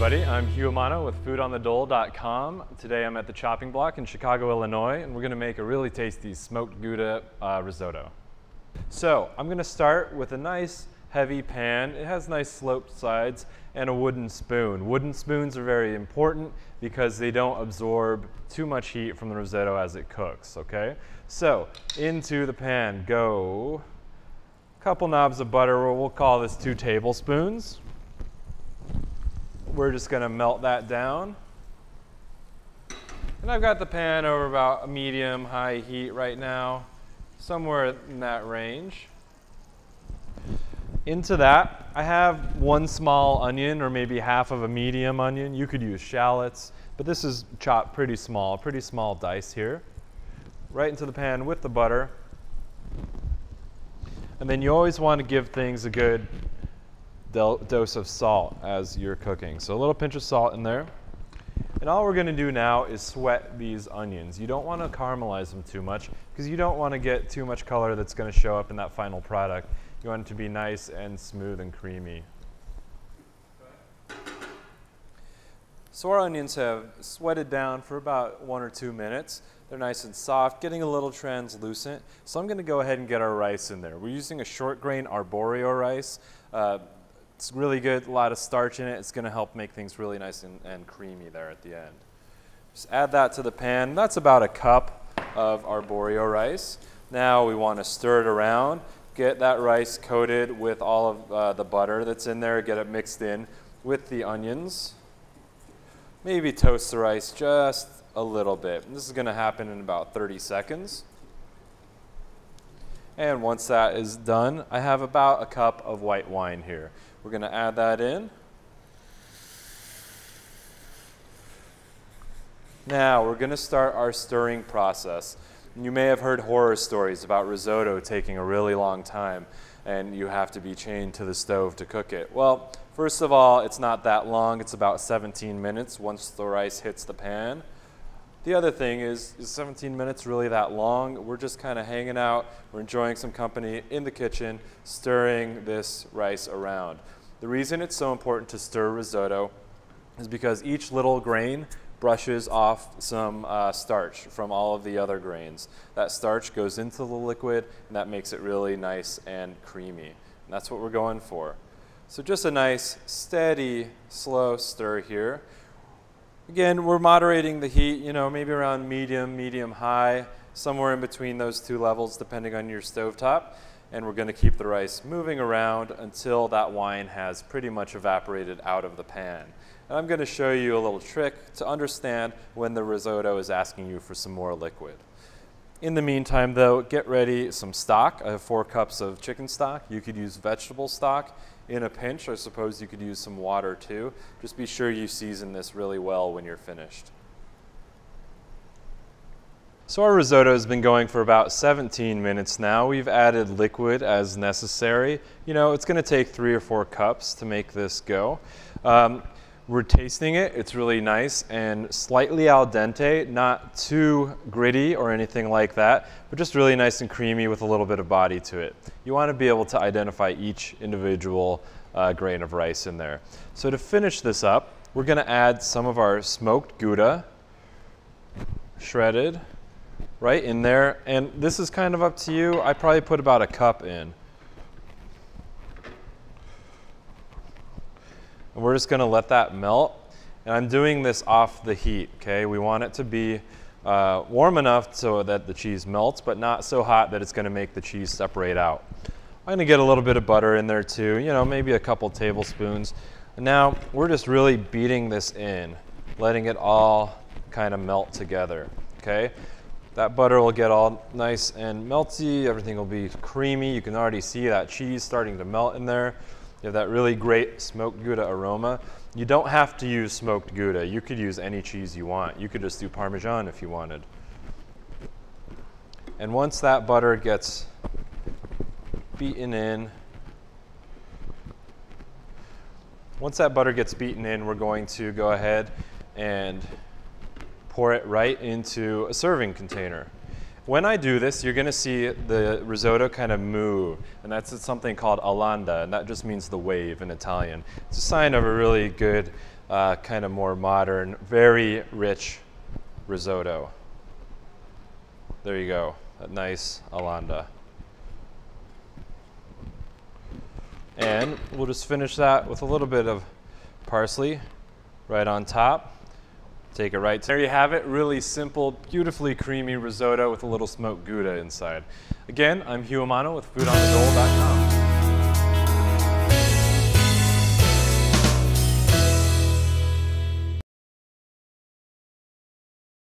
everybody. I'm Hugh Amano with foodonthedole.com. Today I'm at the chopping block in Chicago, Illinois, and we're going to make a really tasty smoked Gouda risotto. So I'm going to start with a nice heavy pan. It has nice sloped sides and a wooden spoon. Wooden spoons are very important because they don't absorb too much heat from the risotto as it cooks, okay? So into the pan go a couple knobs of butter. We'll call this 2 tablespoons. We're just going to melt that down. And I've got the pan over about a medium-high heat right now, somewhere in that range. Into that, I have 1 small onion or maybe half of a medium onion. You could use shallots, but this is chopped pretty small dice here. Right into the pan with the butter. And then you always want to give things a good dose of salt as you're cooking. So a little pinch of salt in there. And all we're going to do now is sweat these onions. You don't want to caramelize them too much because you don't want to get too much color that's going to show up in that final product. You want it to be nice and smooth and creamy. So our onions have sweated down for about 1 or 2 minutes. They're nice and soft, getting a little translucent. So I'm going to go ahead and get our rice in there. We're using a short grain arborio rice. It's really good, a lot of starch in it. It's going to help make things really nice and creamy there at the end. Just add that to the pan. That's about a cup of arborio rice. Now we want to stir it around. Get that rice coated with all of the butter that's in there. Get it mixed in with the onions. Maybe toast the rice just a little bit. This is going to happen in about 30 seconds. And once that is done, I have about a cup of white wine here. We're going to add that in. Now we're going to start our stirring process. You may have heard horror stories about risotto taking a really long time and you have to be chained to the stove to cook it. Well, first of all, it's not that long. It's about 17 minutes once the rice hits the pan. The other thing is 17 minutes really that long? We're just kind of hanging out. We're enjoying some company in the kitchen, stirring this rice around. The reason it's so important to stir risotto is because each little grain brushes off some starch from all of the other grains. That starch goes into the liquid, and that makes it really nice and creamy. And that's what we're going for. So just a nice, steady, slow stir here. Again, we're moderating the heat, maybe around medium-high, somewhere in between those 2 levels depending on your stovetop. And we're going to keep the rice moving around until that wine has pretty much evaporated out of the pan. And I'm going to show you a little trick to understand when the risotto is asking you for some more liquid. In the meantime, though, get ready some stock. I have 4 cups of chicken stock. You could use vegetable stock. In a pinch, I suppose you could use some water too. Just be sure you season this really well when you're finished. So our risotto has been going for about 17 minutes now. We've added liquid as necessary. It's going to take 3 or 4 cups to make this go. We're tasting it. It's really nice and slightly al dente, not too gritty or anything like that, but just really nice and creamy with a little bit of body to it. You want to be able to identify each individual grain of rice in there. So to finish this up, we're going to add some of our smoked Gouda, shredded, right in there. And this is kind of up to you. I probably put about a cup in. And we're just going to let that melt. And I'm doing this off the heat, okay? We want it to be warm enough so that the cheese melts, but not so hot that it's going to make the cheese separate out. I'm going to get a little bit of butter in there too, maybe a couple tablespoons. And now we're just really beating this in, letting it all kind of melt together, okay? That butter will get all nice and melty. Everything will be creamy. You can already see that cheese starting to melt in there. You have that really great smoked Gouda aroma. You don't have to use smoked Gouda. You could use any cheese you want. You could just do Parmesan if you wanted. And once that butter gets beaten in, we're going to go ahead and pour it right into a serving container. When I do this, you're going to see the risotto kind of move, and that's something called all'anda, and that just means the wave in Italian. It's a sign of a really good kind of more modern, very rich risotto. There you go, that nice Alanda. And we'll just finish that with a little bit of parsley right on top. Take it right. There you have it, really simple, beautifully creamy risotto with a little smoked Gouda inside. Again, I'm Hugh Amano with foodonthedole.com.